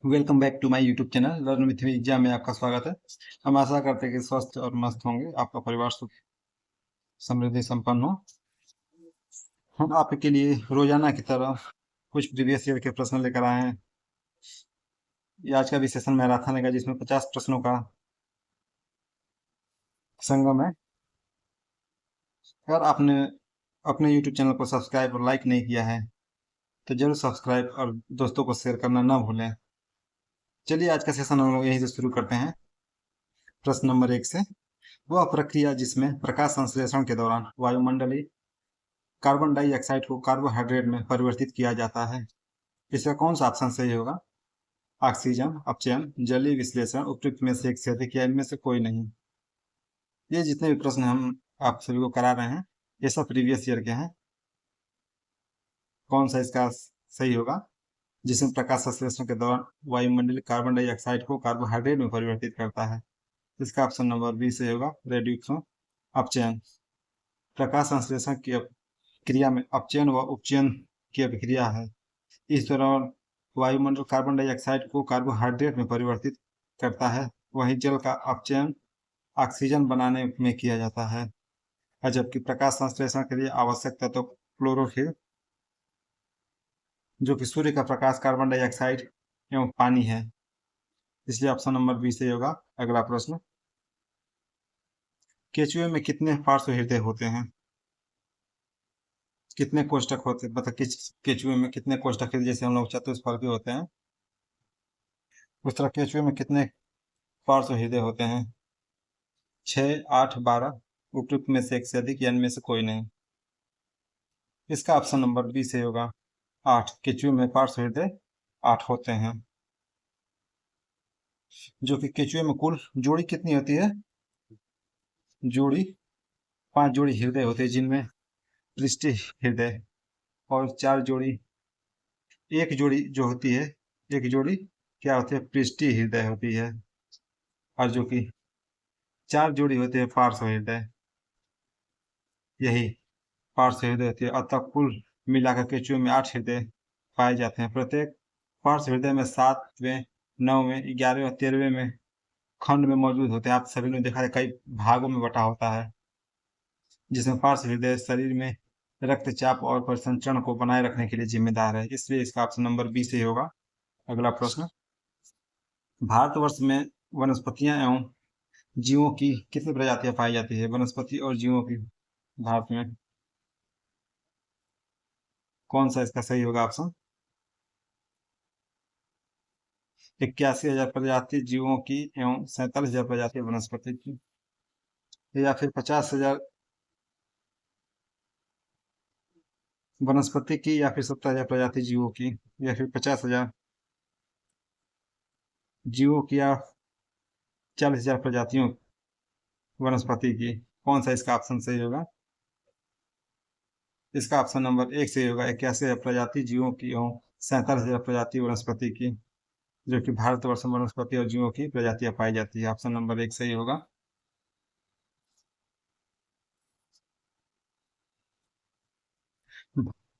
Welcome back to my YouTube channel learn with exam में आपका स्वागत है। हम आशा करते हैं कि स्वस्थ और मस्त होंगे, आपका परिवार सुख समृद्धि संपन्न हो। हम आपके लिए रोजाना की तरह कुछ प्रीवियस ईयर के प्रश्न लेकर आए हैं। ये आज का भी सेशन मैराथन है जिसमें 50 प्रश्नों का संगम है। अगर आपने अपने यूट्यूब चैनल को सब्सक्राइब और लाइक नहीं किया है तो जरूर सब्सक्राइब और दोस्तों को शेयर करना ना भूलें। चलिए आज का सेशन हम लोग यहीं से शुरू करते हैं। प्रश्न नंबर 1 से, वह प्रक्रिया जिसमें प्रकाश संश्लेषण के दौरान वायुमंडलीय कार्बन डाइऑक्साइड को कार्बोहाइड्रेट में परिवर्तित किया जाता है, इसका कौन सा ऑप्शन सही होगा? ऑक्सीजन, अपचयन, जलीय विश्लेषण, उपयुक्त में से एक से अधिक या इनमें से कोई नहीं। ये जितने भी प्रश्न हम आप सभी को करा रहे हैं ये सब प्रीवियस ईयर के हैं। कौन सा इसका सही होगा? जिसमें प्रकाश संश्लेषण के दौरान वायुमंडलीय कार्बन डाइऑक्साइड को कार्बोहाइड्रेट में परिवर्तित करता है, इसका ऑप्शन नंबर बी सही होगा, रेड्यूक्शन अपचयन। प्रकाश संश्लेषण की क्रिया में अपचयन व उपचयन की अभिक्रिया है। इस दौरान वायुमंडल कार्बन डाइऑक्साइड को कार्बोहाइड्रेट में परिवर्तित करता है, वहीं जल का अपचयन ऑक्सीजन बनाने में किया जाता है। और जबकि प्रकाश संश्लेषण के लिए आवश्यक तत्व क्लोरोफिल, जो कि सूर्य का प्रकाश, कार्बन डाइऑक्साइड एवं पानी है, इसलिए ऑप्शन नंबर बी सही होगा। अगला प्रश्न, केचुए में कितने पार्श्व हृदय होते हैं? कितने कोष्ठक होते हैं? मतलब केचुए में कितने कोष्ठक हृदय, जैसे हम लोग चतुष्फलकी होते हैं उस तरह केचुए में कितने पार्श्व हृदय होते हैं? 6, 8, 12, उपयुक्त में से एक से अधिक या इनमें से कोई नहीं। इसका ऑप्शन नंबर बी सही होगा, 8। केचुए में पार्श्व हृदय 8 होते हैं। जो कि केचुए में कुल जोड़ी कितनी होती है? जोड़ी 5 जोड़ी हृदय होते हैं, जिनमें पृष्ठीय हृदय और 4 जोड़ी, एक जोड़ी जो होती है, एक जोड़ी क्या होती है? पृष्ठीय हृदय होती है। और जो कि 4 जोड़ी होते हैं पार्श्व हृदय, यही पार्श्व हृदय होती है। अतः कुल मिलाकर केचुए में 8 हृदय पाए जाते हैं। प्रत्येक पार्श्व हृदय में 7वें, 9वें, 11वें और 13वें में खंड में मौजूद होते हैं। आप सभी ने देखा है कई भागों में बटा होता है, जिसमें पार्श्व हृदय शरीर में रक्तचाप और परिसंचरण को बनाए रखने के लिए जिम्मेदार है, इसलिए इसका ऑप्शन नंबर बी सही होगा। अगला प्रश्न, भारतवर्ष में वनस्पतियां एवं जीवों की कितनी प्रजातियां पाई जाती है? वनस्पति और जीवों की भारत में कौन सा इसका सही होगा ऑप्शन? 81,000 प्रजाति जीवों की एवं 47,000 प्रजाति वनस्पति की, या फिर 50,000 वनस्पति की, या फिर 70,000 प्रजाति जीवों की, या फिर 50,000 जीवों की, या 40,000 प्रजातियों वनस्पति की। कौन सा इसका ऑप्शन सही होगा? इसका ऑप्शन नंबर 1 सही होगा, 81,000 प्रजाति जीवों की एवं 47,000 प्रजाति वनस्पति की, जो कि भारतवर्ष में वनस्पति और जीवों की प्रजातियां पाई जाती है। ऑप्शन नंबर 1 सही होगा।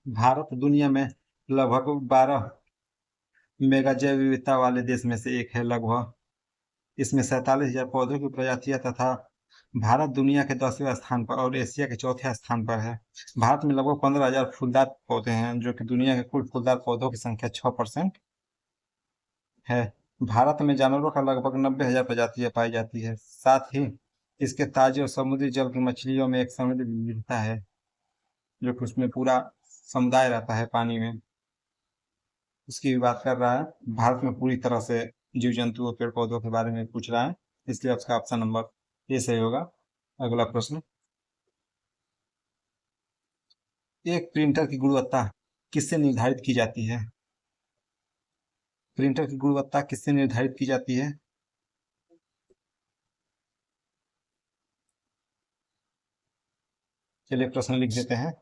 भारत दुनिया में लगभग 12 मेगा जैव विविधता वाले देश में से एक है। लगभग इसमें 47,000 पौधों की प्रजातियां तथा भारत दुनिया के 10वें स्थान पर और एशिया के चौथे स्थान पर है। भारत में लगभग 15,000 फूलदार पौधे हैं, जो कि दुनिया के कुल फूलदार पौधों की संख्या 6% है। भारत में जानवरों का लगभग 90,000 प्रजातियां पाई जाती है। साथ ही इसके ताजे और समुद्री जल की मछलियों में एक समृद्ध विविधता है, जो कि उसमें पूरा समुदाय रहता है पानी में, उसकी भी बात कर रहा है। भारत में पूरी तरह से जीव जंतु और पेड़ पौधों के बारे में पूछ रहा है, इसलिए उसका ऑप्शन नंबर ए सही होगा। अगला प्रश्न, एक प्रिंटर की गुणवत्ता किससे निर्धारित की जाती है? प्रिंटर की गुणवत्ता किससे निर्धारित की जाती है? चलिए प्रश्न लिख देते हैं।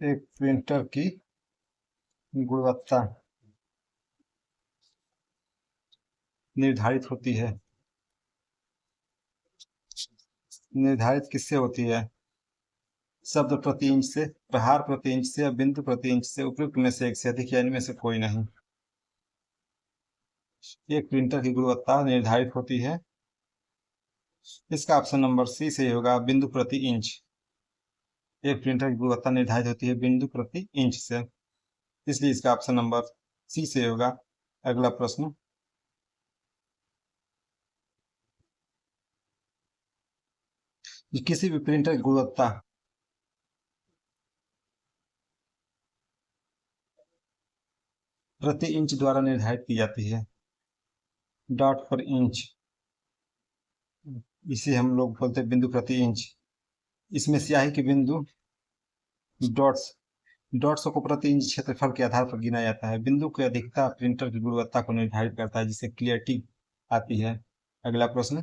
एक प्रिंटर की गुणवत्ता निर्धारित होती है, निर्धारित किससे होती है? शब्द प्रति इंच से, प्रहार प्रति इंच से या बिंदु प्रति इंच से उपयुक्त में से एक से अधिक या इनमें से कोई नहीं। एक प्रिंटर की गुणवत्ता निर्धारित होती है, इसका ऑप्शन नंबर सी सही होगा, बिंदु प्रति इंच। एक प्रिंटर की गुणवत्ता निर्धारित होती है बिंदु प्रति इंच से, इसलिए इसका ऑप्शन नंबर सी से होगा। अगला प्रश्न, किसी भी प्रिंटर की गुणवत्ता प्रति इंच द्वारा निर्धारित की जाती है, डॉट पर इंच, इसे हम लोग बोलते हैं बिंदु प्रति इंच। इसमें स्याही के बिंदु डॉट्स, डॉट्स को प्रति इंच क्षेत्रफल के आधार पर गिना जाता है। बिंदु की अधिकता प्रिंटर की गुणवत्ता को निर्धारित करता है, जिससे क्लियरिटी आती है। अगला प्रश्न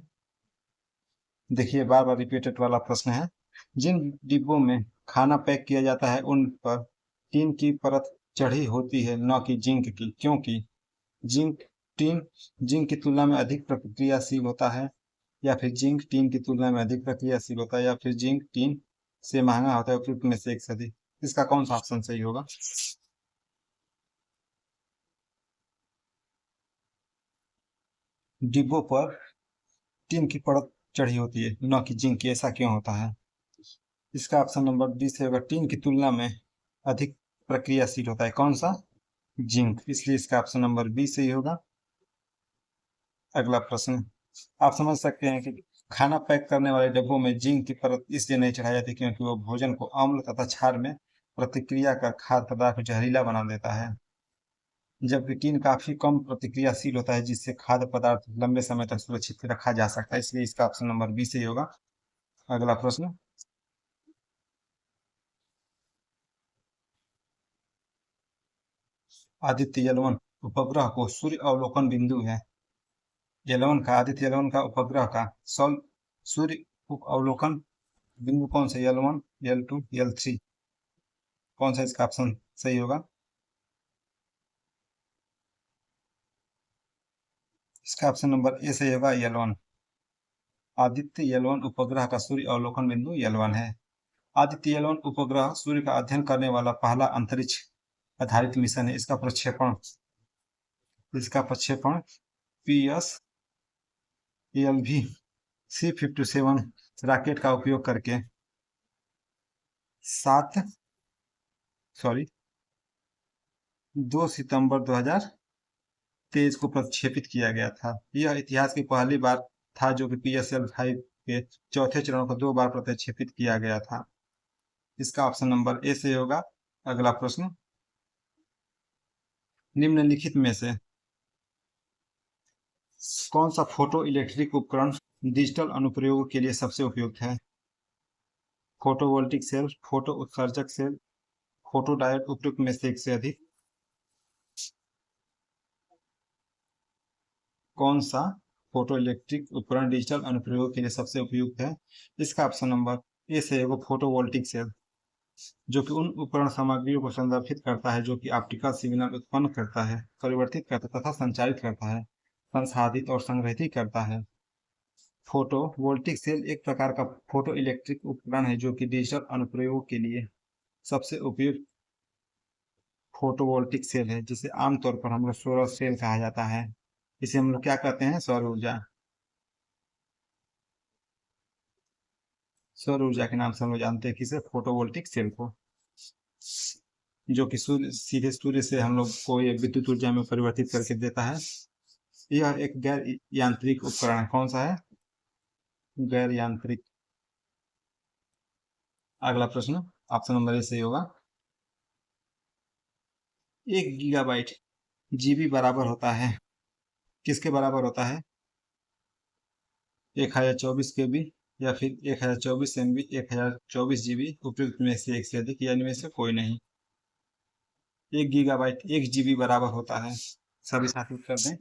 देखिए, बार बार रिपीटेड वाला प्रश्न है। जिन डिब्बों में खाना पैक किया जाता है उन पर टीन की परत चढ़ी होती है, न कि जिंक की, क्योंकि जिंक टीन जिंक की तुलना में अधिक प्रतिक्रियाशील होता है, या फिर जिंक टीन की तुलना में अधिक प्रतिक्रियाशील होता है, या फिर जिंक टीन से महंगा होता है, उपयुक्त में से एक से अधिक। इसका कौन सा ऑप्शन सही होगा? डिब्बों पर टीन की परत चढ़ी होती है, न कि जिंक की, ऐसा क्यों होता है? इसका ऑप्शन नंबर डी से होगा, टीन की तुलना में अधिक प्रक्रियाशील होता है। कौन सा? जिंक, इसलिए इसका ऑप्शन नंबर बी सही होगा। अगला प्रश्न, आप समझ सकते हैं कि खाना पैक करने वाले डब्बों में जिंक की परत इसलिए नहीं चढ़ाई जाती क्योंकि वो भोजन को अम्ल तथा क्षार में प्रतिक्रिया कर खाद्य पदार्थ को जहरीला बना देता है, जबकि टीन काफी कम प्रतिक्रियाशील होता है, जिससे खाद्य पदार्थ लंबे समय तक सुरक्षित रखा जा सकता है, इसलिए इसका ऑप्शन नंबर बी सही होगा। अगला प्रश्न, आदित्य एल1 उपग्रह को सूर्य अवलोकन बिंदु है, एल1 का, आदित्य एल1 का उपग्रह का सूर्य अवलोकन बिंदु कौन सा? एल1, एल2, एल3, कौन सा इसका ऑप्शन सही होगा? इसका ऑप्शन नंबर ए सही होगा, एल1। आदित्य एल1 उपग्रह का सूर्य अवलोकन बिंदु एल1 है। आदित्य एल1 उपग्रह सूर्य का अध्ययन करने वाला पहला अंतरिक्ष आधारित मिशन है। इसका प्रक्षेपण PSLV C57 रॉकेट का उपयोग करके 2 सितंबर 2023 को प्रक्षेपित किया गया था। यह इतिहास की पहली बार था जो कि PSLV के चौथे चरण को 2 बार प्रक्षेपित किया गया था। इसका ऑप्शन नंबर ए से होगा। अगला प्रश्न, निम्नलिखित में से कौन सा फोटो इलेक्ट्रिक उपकरण डिजिटल अनुप्रयोग के लिए सबसे उपयुक्त है? फोटोवोल्टिक सेल, फोटो उत्सर्जक सेल, फोटो डायोड, उपयुक्त में से एक से अधिक। कौन सा फोटो इलेक्ट्रिक उपकरण डिजिटल अनुप्रयोग के लिए सबसे उपयुक्त है? इसका ऑप्शन नंबर ए से होगा, फोटोवोल्टिक सेल, जो कि उन उपकरण सामग्रियों को संदर्भित करता है जो कि ऑप्टिकल सिग्नल उत्पन्न करता है, परिवर्तित करता है तथा संचारित करता है, संसाधित और संग्रहित करता है। फोटो वोल्टिक सेल एक प्रकार का फोटो इलेक्ट्रिक उपकरण है जो कि डिजिटल अनुप्रयोग के लिए सबसे उपयुक्त फोटोवोल्टिक सेल है, जिसे आमतौर पर हम लोग सौर सेल कहा जाता है। इसे हम लोग क्या कहते हैं? सौर ऊर्जा। सौर ऊर्जा के नाम से हम लोग जानते हैं किसे? फोटोवोल्टिक सेल को, जो कि सीधे सूर्य से हम लोग को ये विद्युत ऊर्जा में परिवर्तित करके देता है। यह एक गैर यांत्रिक उपकरण है। कौन सा है? गैर यांत्रिक। अगला प्रश्न, ऑप्शन नंबर ए सही होगा। 1 गीगाबाइट जीबी बराबर होता है, किसके बराबर होता है? 1024 KB, या फिर 1024 MB, 1024 GB, उपयुक्त में से एक से अधिक या इनमें से कोई नहीं। 1 गीगाबाइट 1 GB बराबर होता है। सभी साथी उत्तर दें।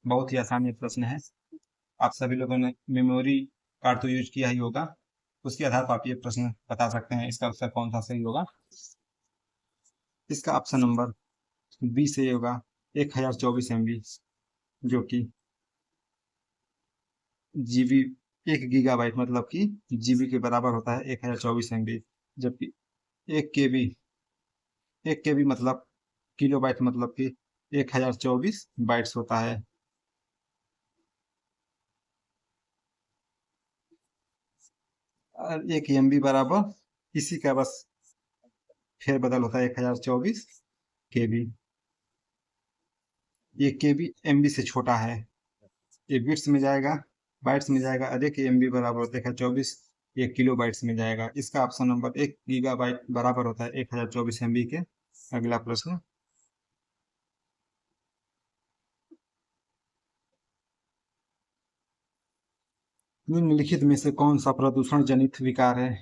बहुत ही आसान ये प्रश्न है। आप सभी लोगों ने मेमोरी कार्ड तो यूज किया ही होगा, उसके आधार पर आप ये प्रश्न बता सकते हैं इसका उत्तर कौन सा सही होगा। इसका ऑप्शन नंबर बी से होगा, 1024 MB, जो कि जीबी, 1 गीगाबाइट मतलब कि जीबी के बराबर होता है, 1024 MB। जबकि 1 KB, 1 KB मतलब किलोबाइट, मतलब कि 1024 बाइट्स होता है। और 1 MB बराबर इसी का बस फेरबदल होता है, 1024 KB। 1 KB MB से छोटा है, ये बिट्स में जाएगा, बाइट्स में जाएगा। और 1 MB बराबर होता है 1024, ये किलो बाइट्स में जाएगा। इसका ऑप्शन नंबर 1 GB बराबर होता है 1024 MB के। अगला प्रश्न, निम्नलिखित में से कौन सा प्रदूषण जनित विकार है?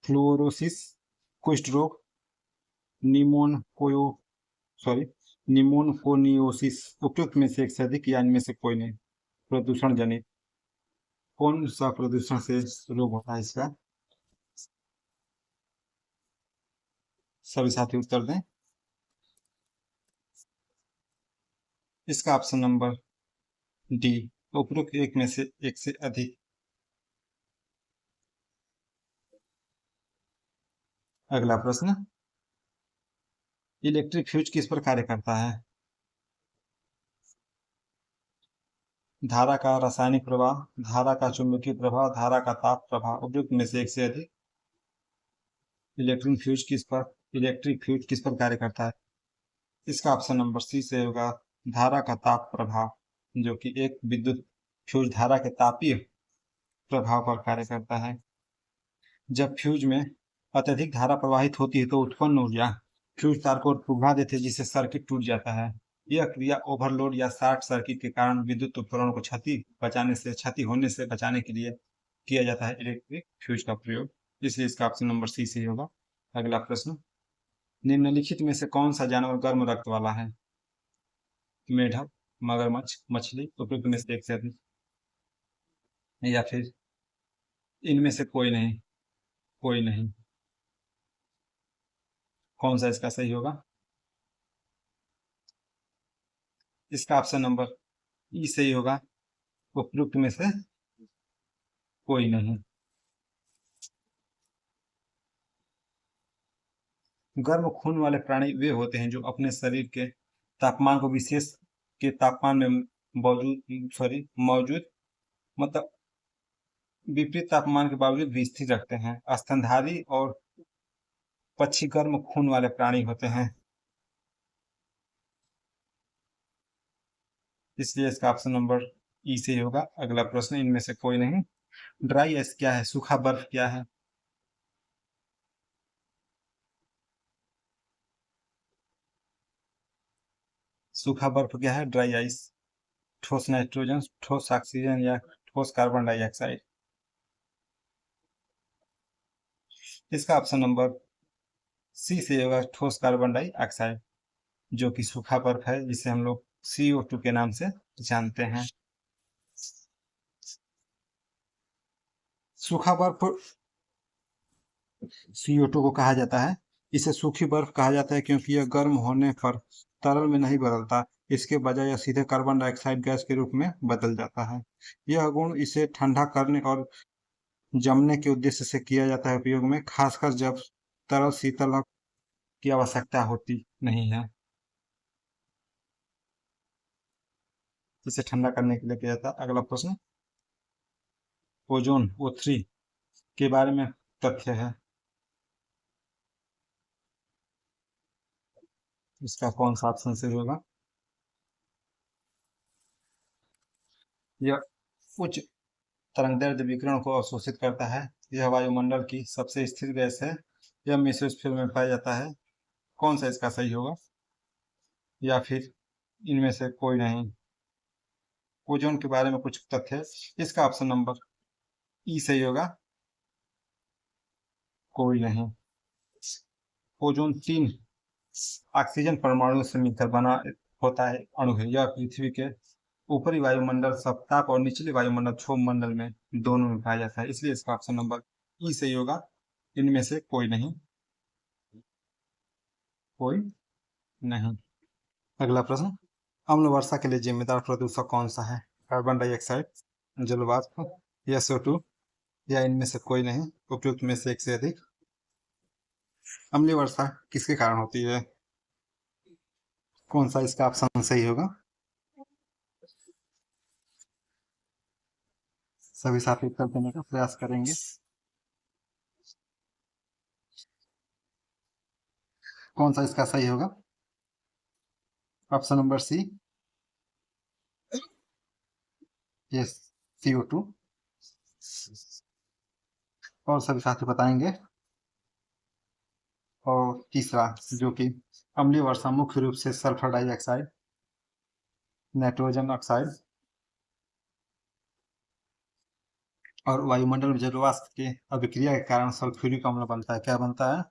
फ्लोरोसिस, कुष्ठ रोग, निमोनकोयो सॉरी निमोनकोनियोसिस। उपयुक्त में से एक से अधिक या इनमें से कोई नहीं। प्रदूषण जनित कौन सा प्रदूषण से रोग होता है इसका? सभी साथी उत्तर दें। इसका ऑप्शन नंबर डी, उपयुक्त एक में से एक से अधिक। अगला प्रश्न, इलेक्ट्रिक फ्यूज किस पर कार्य करता है? धारा का रासायनिक प्रवाह, धारा का चुंबकीय प्रभाव, धारा का ताप प्रभाव। उपयुक्त में से एक से अधिक। इलेक्ट्रिक फ्यूज किस पर कार्य करता है? इसका ऑप्शन नंबर सी से होगा, धारा का ताप प्रभाव, जो कि एक विद्युत फ्यूज धारा के तापीय प्रभाव पर कार्य करता है। जब फ्यूज में अत्यधिक धारा प्रवाहित होती है तो उत्पन्न ऊर्जा फ्यूज तार को पिघला देती है, जिससे सर्किट टूट जाता है। यह क्रिया ओवरलोड या शॉर्ट सर्किट के कारण विद्युत उपकरणों को क्षति होने से बचाने के लिए किया जाता है इलेक्ट्रिक फ्यूज का प्रयोग। इसलिए इसका ऑप्शन नंबर सी से होगा। अगला प्रश्न, निम्नलिखित में से कौन सा जानवर गर्म रक्त वाला है? मेढक, मगरमच्छ, मछली। उपयुक्त में से एक से अधिक। या फिर इनमें से कोई नहीं? कोई नहीं। कौन सा इसका सही होगा? इसका ऑप्शन नंबर ई सही होगा, उपयुक्त में से कोई नहीं। गर्म खून वाले प्राणी वे होते हैं जो अपने शरीर के तापमान को विशेष के तापमान में मौजूद मतलब विपरीत तापमान के बावजूद भी स्थिर रखते हैं। स्तनधारी और पक्षी गर्म खून वाले प्राणी होते हैं, इसलिए इसका ऑप्शन नंबर ई से होगा। अगला प्रश्न, इनमें से कोई नहीं। ड्राई आइस क्या है? सूखा बर्फ क्या है? सूखा बर्फ क्या है? ड्राई आइस ठोस नाइट्रोजन, ठोस ऑक्सीजन या ठोस कार्बन डाइऑक्साइड। इसका ऑप्शन नंबर सी से होगा, ठोस कार्बन डाइऑक्साइड, जो कि सूखा बर्फ है, जिसे हम लोग CO2 के नाम से जानते हैं। सूखा बर्फ CO2 को कहा जाता है। इसे सूखी बर्फ कहा जाता है क्योंकि यह गर्म होने पर तरल में नहीं बदलता, इसके बजाय यह सीधे कार्बन डाइऑक्साइड गैस के रूप में बदल जाता है। यह गुण इसे ठंडा करने और जमने के उद्देश्य से किया जाता है उपयोग में, खासकर जब तरल शीतल की आवश्यकता होती नहीं है। इसे ठंडा करने के लिए किया जाता है। अगला प्रश्न, ओजोन O3 के बारे में तथ्य है, इसका कौन सा ऑप्शन सही होगा? यह उच्च तरंगदैर्ध्य विकिरण को अवशोषित करता है। यह वायुमंडल की सबसे स्थिर गैस है। यह मेसोस्फीयर में पाया जाता है। कौन सा इसका सही होगा? या फिर इनमें से कोई नहीं। ओजोन के बारे में कुछ तथ्य, इसका ऑप्शन नंबर ई सही होगा, कोई नहीं। ओजोन 3 ऑक्सीजन परमाणु से मिलकर बना होता है अणु है। यह पृथ्वी के ऊपरी वायुमंडल सप्ताप और निचले वायुमंडल क्षोभ मंडल में दोनों में पाया जाता है, इसलिए इसका ऑप्शन नंबर ई सही होगा। इनमें से कोई नहीं। कोई नहीं। अगला प्रश्न, अम्ल वर्षा के लिए जिम्मेदार प्रदूषक कौन सा है? कार्बन डाइऑक्साइड, जल वाष्प या CO2, या इनमें से कोई नहीं। उपयुक्त में से एक से अधिक। अम्लीय वर्षा किसके कारण होती है? कौन सा इसका ऑप्शन सही होगा? सभी साथी उत्तर देने का प्रयास करेंगे। कौन सा इसका सही होगा? Option number C, yes, CO2। और सभी साथी बताएंगे। और तीसरा, जो कि अम्लीय वर्षा मुख्य रूप से सल्फर डाइऑक्साइड, नाइट्रोजन ऑक्साइड और वायुमंडल में जल वाष्प के अभिक्रिया के कारण सल्फ्यूरिक अम्ल बनता है। क्या बनता है?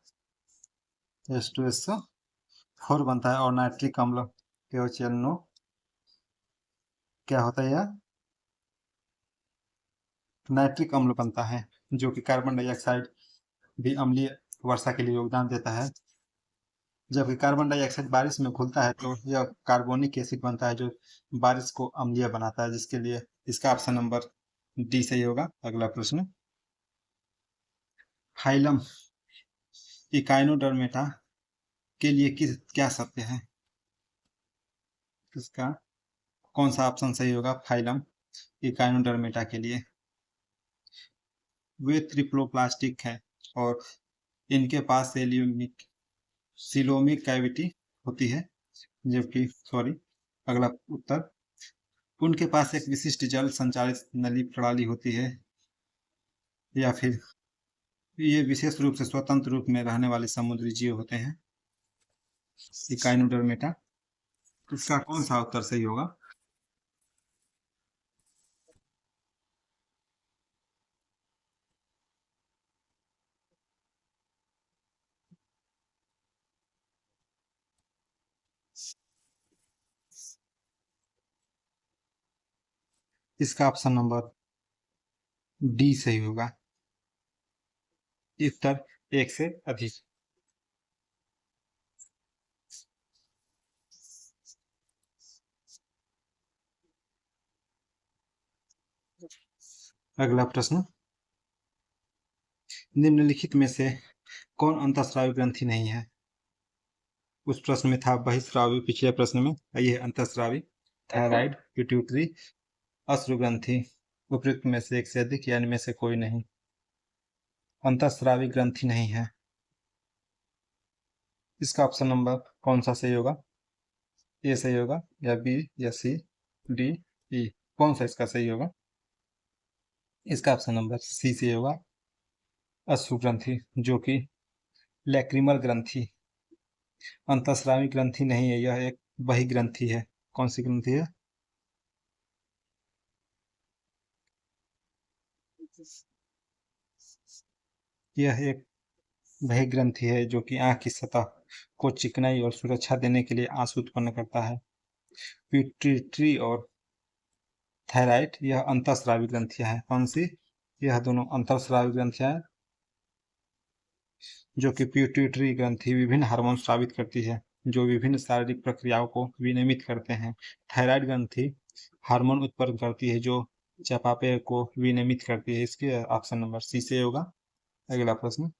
H2SO4 बनता है। और नाइट्रिक अम्ल KClNO क्या होता है? यह नाइट्रिक अम्ल बनता है, जो कि कार्बन डाइऑक्साइड भी अम्लीय वर्षा के लिए योगदान देता है। जबकि कार्बन डाइऑक्साइड बारिश में घुलता है तो यह कार्बोनिक एसिड बनता है, जो बारिश को अम्लीय बनाता है, जिसके लिए इसका ऑप्शन नंबर डी सही होगा। अगला प्रश्न, फाइलम इकाइनोडर्मेटा के लिए क्या सत्य है? इसका कौन सा ऑप्शन सही होगा फाइलम इकाइनोडर्मेटा के लिए? वे त्रिप्लोप्लास्टिक है और इनके पास सिलोमिक कैविटी होती है। जबकि अगला उत्तर, उनके पास एक विशिष्ट जल संचालित नली प्रणाली होती है। या फिर ये विशेष रूप से स्वतंत्र रूप में रहने वाले समुद्री जीव होते हैं, इकाइनोडर्मेटा। इसका कौन सा उत्तर सही होगा? इसका ऑप्शन नंबर डी सही होगा, उत्तर एक से अधिक। अगला प्रश्न, निम्नलिखित में से कौन अंतःस्रावी ग्रंथि नहीं है? उस प्रश्न में था बहिस्रावी, पिछले प्रश्न में ये अंतःस्रावी, थायराइड, पिट्यूटरी, अश्रु ग्रंथि। उपयुक्त में से एक से अधिक या इनमें से कोई नहीं। अंतःस्रावी ग्रंथि नहीं है। इसका ऑप्शन नंबर कौन सा सही होगा? ए सही होगा या बी या सी डी ई? कौन सा इसका सही होगा? इसका ऑप्शन नंबर सी सही होगा, अश्रु ग्रंथि, जो कि लैक्रिमल ग्रंथि अंतःस्रावी ग्रंथि नहीं है, यह एक बहिग्रंथि है। कौन सी ग्रंथि है? यह एक बहिग्रंथि है, जो कि आंख की सतह को चिकनाई और सुरक्षा देने के लिए आंसू उत्पन्न करता है। पिट्यूटरी और थायराइड यह अंतःस्रावी ग्रंथियां हैं। कौन सी? यह दोनों अंतःस्रावी ग्रंथियां हैं, जो कि पिट्यूटरी ग्रंथि विभिन्न हार्मोन स्रावित करती है, जो विभिन्न शारीरिक प्रक्रियाओं को विनियमित करते हैं। थायराइड ग्रंथि हार्मोन उत्पन्न करती है, जो चयापचय को विनियमित करती है। इसके ऑप्शन नंबर सी से होगा। अगला प्रश्न,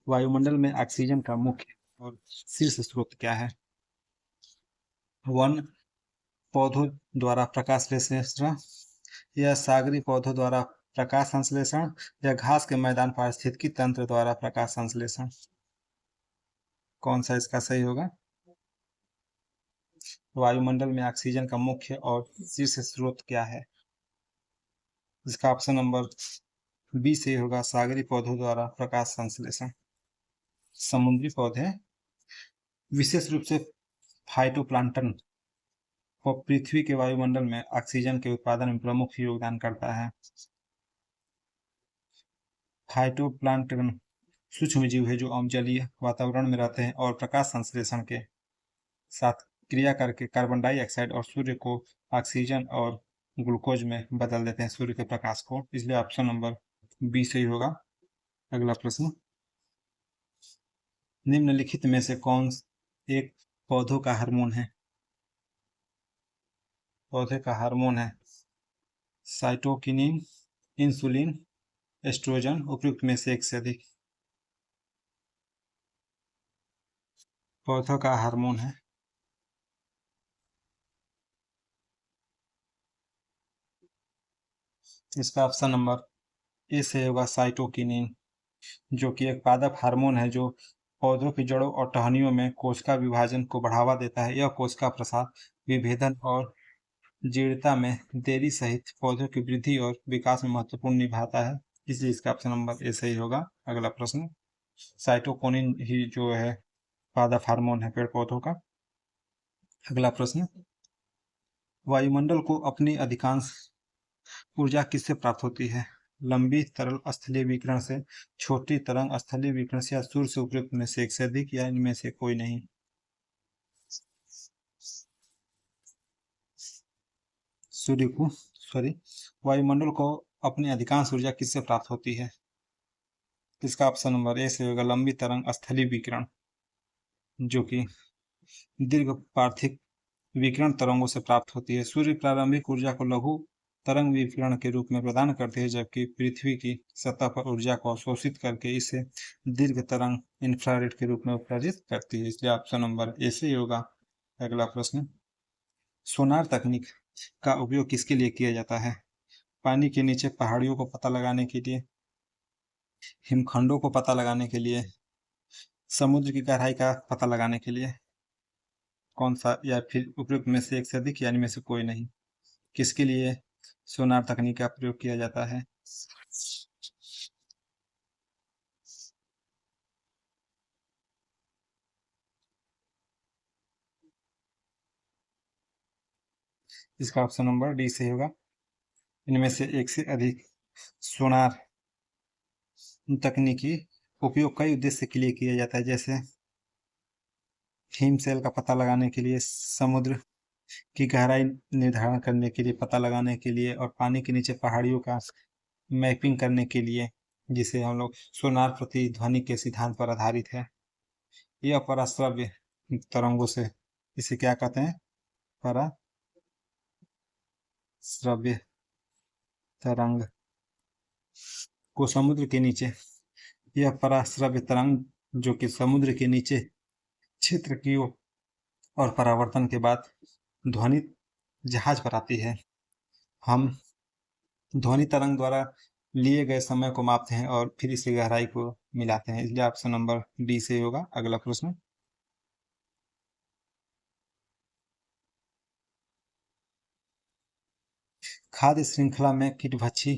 वायुमंडल में ऑक्सीजन का मुख्य और शीर्ष स्रोत क्या है? वन पौधों द्वारा प्रकाश संश्लेषण, या सागरी पौधों द्वारा प्रकाश संश्लेषण, या घास के मैदान पारिस्थितिकी तंत्र द्वारा प्रकाश संश्लेषण? कौन सा इसका सही होगा? वायुमंडल में ऑक्सीजन का मुख्य और शीर्ष स्रोत क्या है? इसका ऑप्शन नंबर बी से होगा, सागरी पौधों द्वारा प्रकाश संश्लेषण। समुद्री पौधे, विशेष रूप से फाइटोप्लैंक्टन, को पृथ्वी के वायुमंडल में ऑक्सीजन के उत्पादन में प्रमुख योगदान करता है। फाइटोप्लैंक्टन सूक्ष्म जीव है, जो अम्लजलीय वातावरण में रहते हैं और प्रकाश संश्लेषण के साथ क्रिया करके कार्बन डाइऑक्साइड और सूर्य को ऑक्सीजन और ग्लूकोज में बदल देते हैं, सूर्य के प्रकाश को। इसलिए ऑप्शन नंबर बी सही होगा। अगला प्रश्न, निम्नलिखित में से कौन एक पौधों का हार्मोन है? पौधे का हार्मोन है साइटोकिनिन, इंसुलिन, एस्ट्रोजन। उपयुक्त में से एक से अधिक। पौधों का हार्मोन है। इसका ऑप्शन नंबर ए से होगा साइटोकिनिन, जो कि एक पादप हार्मोन है जो पौधों की जड़ों और टहनियों में कोशिका विभाजन को बढ़ावा देता है। यह कोशिका प्रसार, विभेदन और जीर्णता में देरी सहित पौधों की वृद्धि और विकास में महत्वपूर्ण निभाता है। इसलिए इसका ऑप्शन नंबर ए सही होगा। अगला प्रश्न, साइटोकिनिन ही जो है पादप हार्मोन है पेड़ पौधों का। अगला प्रश्न, वायुमंडल को अपनी अधिकांश ऊर्जा किससे प्राप्त होती है? लंबी तरल स्थलीय विकिरण से, छोटी तरंग स्थलीय विकिरण से, या सूर्य से उपयुक्त में से एक से अधिक, या इनमें से कोई नहीं? सूर्य को सॉरी वायुमंडल को अपनी अधिकांश ऊर्जा किससे प्राप्त होती है? इसका ऑप्शन नंबर ए से होगा लंबी तरंग स्थलीय विकिरण, जो कि दीर्घ पार्थिक विकिरण तरंगों से प्राप्त होती है। सूर्य प्रारंभिक ऊर्जा को लघु तरंग विकिरण के रूप में प्रदान करते हैं, जबकि पृथ्वी की सतह पर ऊर्जा को अवशोषित करके इसे दीर्घ तरंग इंफ्रारेड के रूप में उत्सर्जित करती है। इसलिए ऑप्शन नंबर ए से होगा। अगला प्रश्न, सोनार तकनीक का उपयोग किसके लिए किया जाता है? पानी के नीचे पहाड़ियों को पता लगाने के लिए, हिमखंडों को पता लगाने के लिए, समुद्र की गहराई का पता लगाने के लिए, कौन सा, या फिर उपयुक्त में से एक से अधिक, या इनमें से कोई नहीं? किसके लिए सोनार तकनीक का प्रयोग किया जाता है? इसका ऑप्शन नंबर डी से होगा। इनमें से एक से अधिक सोनार तकनीकी उपयोग कई उद्देश्य के लिए किया जाता है, जैसे हिमशैल का पता लगाने के लिए, समुद्र की गहराई निर्धारण करने के लिए, पता लगाने के लिए, और पानी के नीचे पहाड़ियों का मैपिंग करने के लिए, जिसे हम लोग सोनार प्रतिध्वनि के सिद्धांत पर आधारित है। यह पराश्रव्य तरंगों से, इसे क्या कहते हैं? पराश्रव्य तरंग को समुद्र के नीचे, यह पराश्रव्य तरंग जो कि समुद्र के नीचे क्षेत्र की ओर और परावर्तन के बाद ध्वनि जहाज पर आती है। हम ध्वनि तरंग द्वारा लिए गए समय को मापते हैं और फिर इसे गहराई को मिलाते हैं। इसलिए ऑप्शन नंबर डी से होगा। अगला प्रश्न, खाद्य श्रृंखला में कीटभक्षी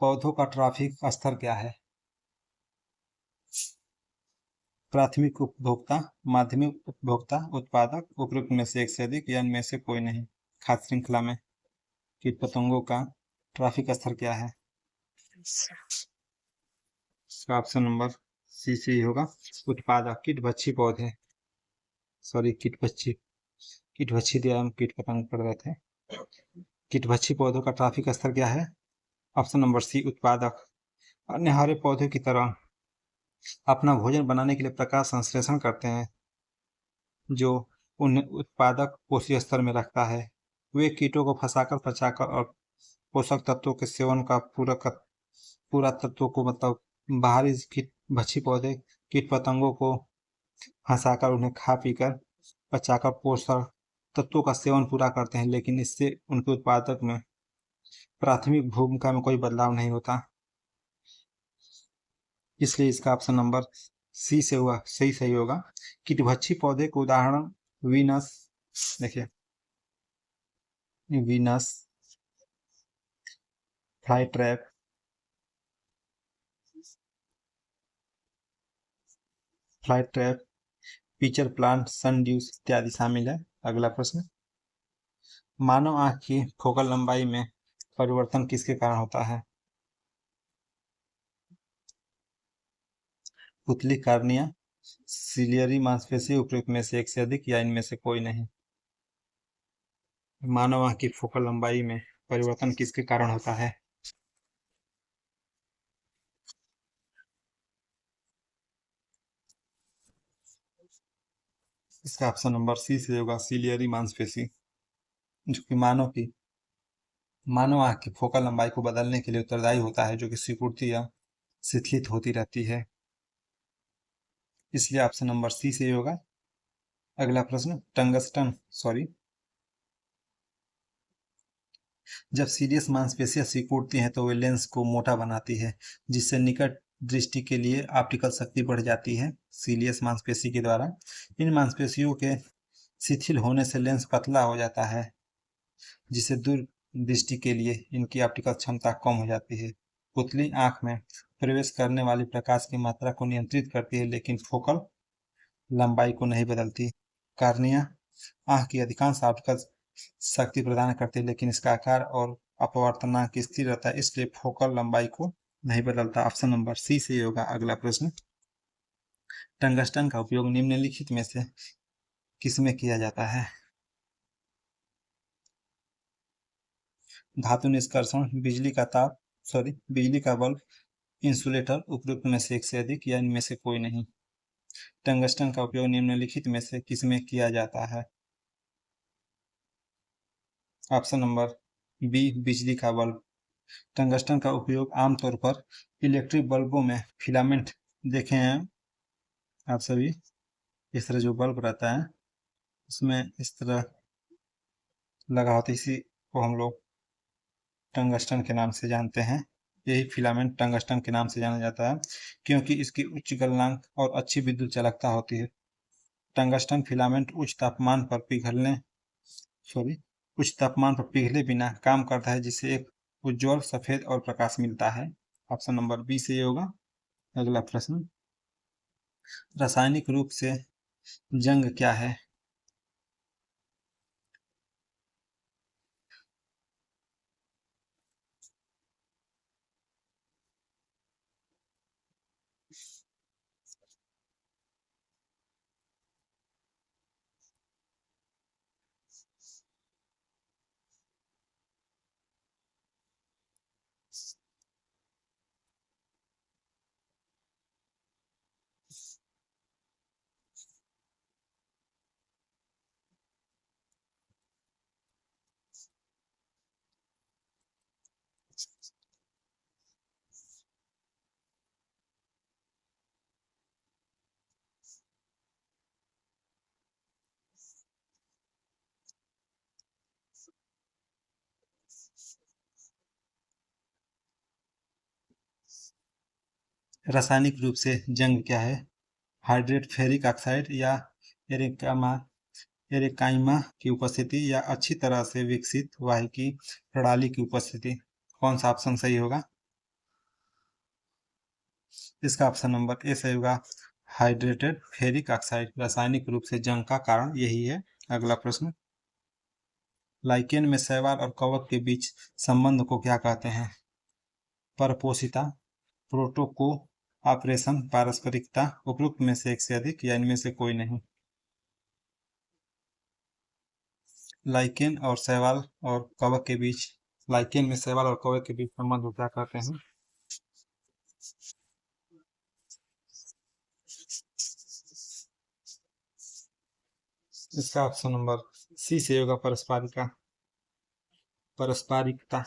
पौधों का ट्रॉफिक स्तर क्या है? प्राथमिक उपभोक्ता, माध्यमिक उपभोक्ता, उत्पादक, उपयुक्त में से एक से अधिक, या इनमें से कोई नहीं? खाद्य श्रृंखला में कीट पतंगों का ट्रॉफिक स्तर क्या है? इसका ऑप्शन नंबर सी से ही होगा। उत्पादक, कीटभक्षी पौधे, सॉरी कीटभक्षी दिया, हम कीट पतंग पढ़ रहे थे। कीटभक्षी पौधों का ट्रॉफिक स्तर क्या है? ऑप्शन नंबर सी उत्पादक। अन्य हरे पौधों की तरह अपना भोजन बनाने के लिए प्रकाश संश्लेषण करते हैं, जो उन्हें उत्पादक कोशीय स्तर में रखता है। वे कीटों को फंसाकर, पचाकर और पोषक तत्वों के सेवन का पूरा तत्वों को, मतलब बाहरी कीट भक्षी पौधे कीट पतंगों को फंसाकर, उन्हें खा पीकर, पचाकर पोषक तत्वों का सेवन पूरा करते हैं, लेकिन इससे उनके उत्पादक में प्राथमिक भूमिका में कोई बदलाव नहीं होता। इसलिए इसका ऑप्शन नंबर सी से हुआ सही होगा। कीटभक्षी पौधे के उदाहरण वीनस, देखिए Venus flytrap, pitcher plant, sundews इत्यादि शामिल है। अगला प्रश्न, मानव आंख की फोकल लंबाई में परिवर्तन किसके कारण होता है? पुतली, कार्निया, सिलियरी मांसपेशी, उपयुक्त में से एक से अधिक, या इनमें से कोई नहीं? मानव आंख की फोकल लंबाई में परिवर्तन किसके कारण होता है? इसका ऑप्शन नंबर सी से होगा, सिलियरी मांसपेशी, जो कि मानव आंख की फोकल लंबाई को बदलने के लिए उत्तरदायी होता है, जो कि सिकुड़ती या शिथिलित होती रहती है। इसलिए ऑप्शन नंबर सी से होगा। अगला प्रश्न, टंगस्टन सॉरी जब सीरियस मांसपेशियां सिकुड़ती हैं तो वे लेंस को मोटा बनाती है, जिससे निकट दृष्टि के लिए ऑप्टिकल शक्ति बढ़ जाती है। सीरियस मांसपेशी के द्वारा इन मांसपेशियों के शिथिल होने से लेंस पतला हो जाता है, जिससे दूर दृष्टि के लिए इनकी ऑप्टिकल क्षमता कम हो जाती है। पुतली आंख में प्रवेश करने वाली प्रकाश की मात्रा को नियंत्रित करती है, लेकिन फोकल लंबाई को नहीं बदलती। कार्निया आंख की अधिकांश ऑप्टिकल शक्ति प्रदान करती है, लेकिन इसका आकार और अपवर्तनांक स्थिर रहता है, इसलिए फोकल लंबाई को नहीं बदलता। ऑप्शन नंबर सी से होगा अगला प्रश्न। टंगस्टन का उपयोग निम्नलिखित में से किसमें किया जाता है? धातु निष्कर्षण, बिजली का बल्ब, इंसुलेटर, उपरोक्त में से एक से अधिक या इनमें से कोई नहीं। टंगस्टन का उपयोग निम्नलिखित में से किसमें किया जाता है? ऑप्शन नंबर बी, बिजली का बल्ब। टंगस्टन का उपयोग आमतौर पर इलेक्ट्रिक बल्बों में फिलामेंट देखे हैं आप सभी। इस तरह जो बल्ब रहता है उसमें इस तरह लगा होता है, इसी को हम लोग टंगस्टन के नाम से जानते हैं। यही फिलामेंट टंगस्टन के नाम से जाना जाता है, क्योंकि इसकी उच्च गलनांक और अच्छी विद्युत चालकता होती है। टंगस्टन फिलामेंट उच्च तापमान पर पिघले बिना काम करता है, जिससे एक उज्ज्वल सफेद और प्रकाश मिलता है। ऑप्शन नंबर बी से ये होगा अगला प्रश्न। रासायनिक रूप से जंग क्या है? रासायनिक रूप से जंग क्या है? हाइड्रेट फेरिक ऑक्साइड या एरेकामा एरेकाइमा की उपस्थिति या अच्छी तरह से विकसित वाहिकी प्रणाली की उपस्थिति। कौन सा ऑप्शन सही होगा? इसका ऑप्शन नंबर ए सही होगा, हाइड्रेटेड फेरिक ऑक्साइड। रासायनिक रूप से जंग का कारण यही है। अगला प्रश्न, लाइकेन में शैवाल और कवक के बीच संबंध को क्या कहते हैं? परपोषिता, प्रोटोको ऑपरेशन, पारस्परिकता, उपरोक्त में से एक से अधिक या इनमें से कोई नहीं। लाइकेन और शैवाल और कवक के बीच लाइकेन में शैवाल और कवक के बीच संबंध को क्या कहते हैं? इसका ऑप्शन नंबर सी से होगा, परस्परिकता,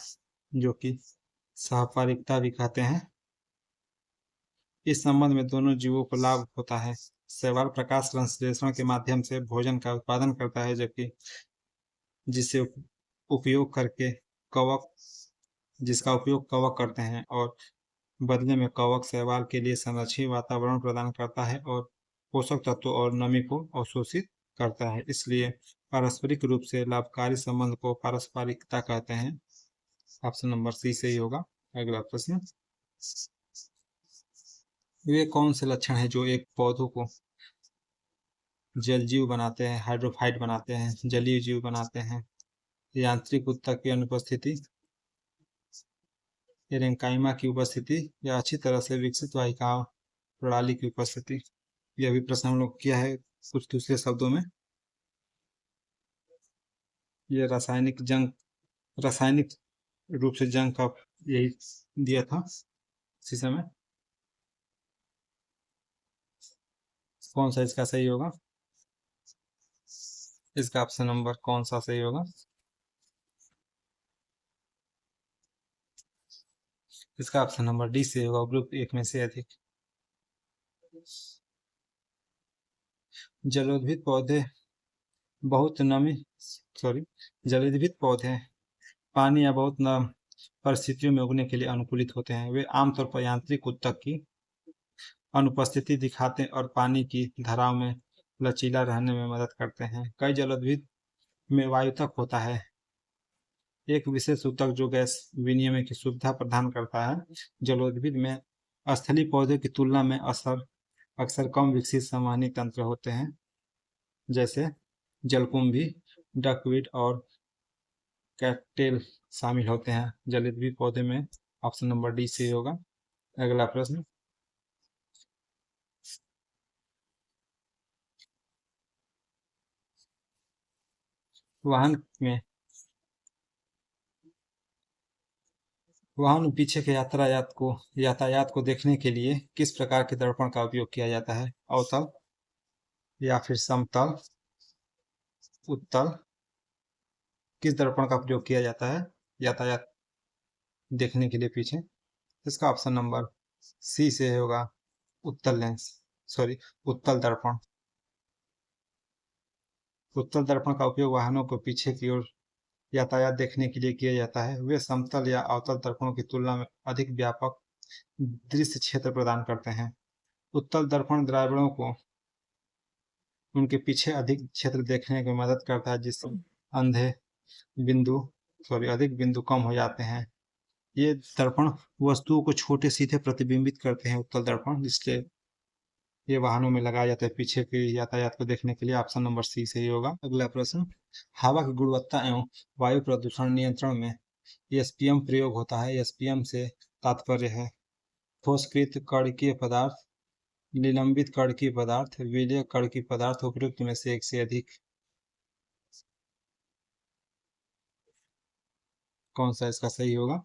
जो कि सहपारिकता भी कहते हैं। इस संबंध में दोनों जीवों को लाभ होता है। शैवाल प्रकाश संश्लेषण के माध्यम से भोजन का उत्पादन करता है, जबकि जिसे उपयोग करके कवक जिसका उपयोग कवक करते हैं, और बदले में कवक शैवाल के लिए संरक्षित वातावरण प्रदान करता है और पोषक तत्वों और नमी को अवशोषित करता है। इसलिए पारस्परिक रूप से लाभकारी संबंध को पारस्परिकता कहते हैं। ऑप्शन नंबर सी सही होगा। अगला प्रश्न, वे कौन से लक्षण हैं जो एक पौधों को जल जीव बनाते हैं, हाइड्रोफाइट बनाते हैं, जलीय जीव बनाते हैं? यांत्रिक ऊतक की अनुपस्थिति, एरेंकाइमा की उपस्थिति, या अच्छी तरह से विकसित वाहिका प्रणाली की उपस्थिति। यह भी प्रश्न हम लोग किया है कुछ दूसरे शब्दों में। ये रासायनिक रूप से जंग का यही दिया था इसी समय। कौन सा इसका सही होगा? इसका ऑप्शन नंबर कौन सा सही होगा? इसका ऑप्शन नंबर डी से होगा, उपरोक्त एक में से अधिक। जलोद्भिद पौधे बहुत नमी सॉरी जलविद्युत पौधे पानी या बहुत नम परिस्थितियों में उगने के लिए अनुकूलित होते हैं। वे आमतौर पर यांत्रिक ऊतक की अनुपस्थिति दिखाते हैं और पानी की धाराओं में लचीला रहने में मदद करते हैं। कई जलोद्भिद में वायुतक होता है, एक विशेष ऊतक जो गैस विनिमय की सुविधा प्रदान करता है। जलोद्भिद में स्थलीय पौधों की तुलना में अक्सर कम विकसित संवहनी तंत्र होते हैं, जैसे जलकुंभी, डकवीड और कैटटेल शामिल होते हैं। जलोद्भिद पौधे में ऑप्शन नंबर डी से होगा। अगला प्रश्न, वाहन में पीछे के यातायात को देखने के लिए किस प्रकार के दर्पण का उपयोग किया जाता है? अवतल या फिर समतल, उत्तल? किस दर्पण का प्रयोग किया जाता है यातायात देखने के लिए पीछे? इसका ऑप्शन नंबर सी से होगा, उत्तल लेंस सॉरी उत्तल दर्पण। उत्तल दर्पण का उपयोग वाहनों को पीछे की ओर यातायात देखने के लिए किया जाता है। वे समतल या अवतल दर्पणों की तुलना में अधिक व्यापक दृश्य क्षेत्र प्रदान करते हैं। उत्तल दर्पण ड्राइवरों को उनके पीछे अधिक क्षेत्र देखने में मदद करता है, जिससे अंधे बिंदु अधिक बिंदु कम हो जाते हैं। ये दर्पण वस्तुओं को छोटे सीधे प्रतिबिंबित करते हैं। उत्तल दर्पण, इसलिए ये वाहनों में लगाया जाता है पीछे के यातायात को देखने के लिए। ऑप्शन नंबर सी सही होगा। अगला प्रश्न, हवा की गुणवत्ता एवं वायु प्रदूषण नियंत्रण में एसपीएम प्रयोग होता है। एसपीएम से तात्पर्य है ठोसकृत कणकीय पदार्थ, निलंबित कणकीय पदार्थ, विलय कणकीय पदार्थ। उपयुक्त में से एक से अधिक कौन सा इसका सही होगा?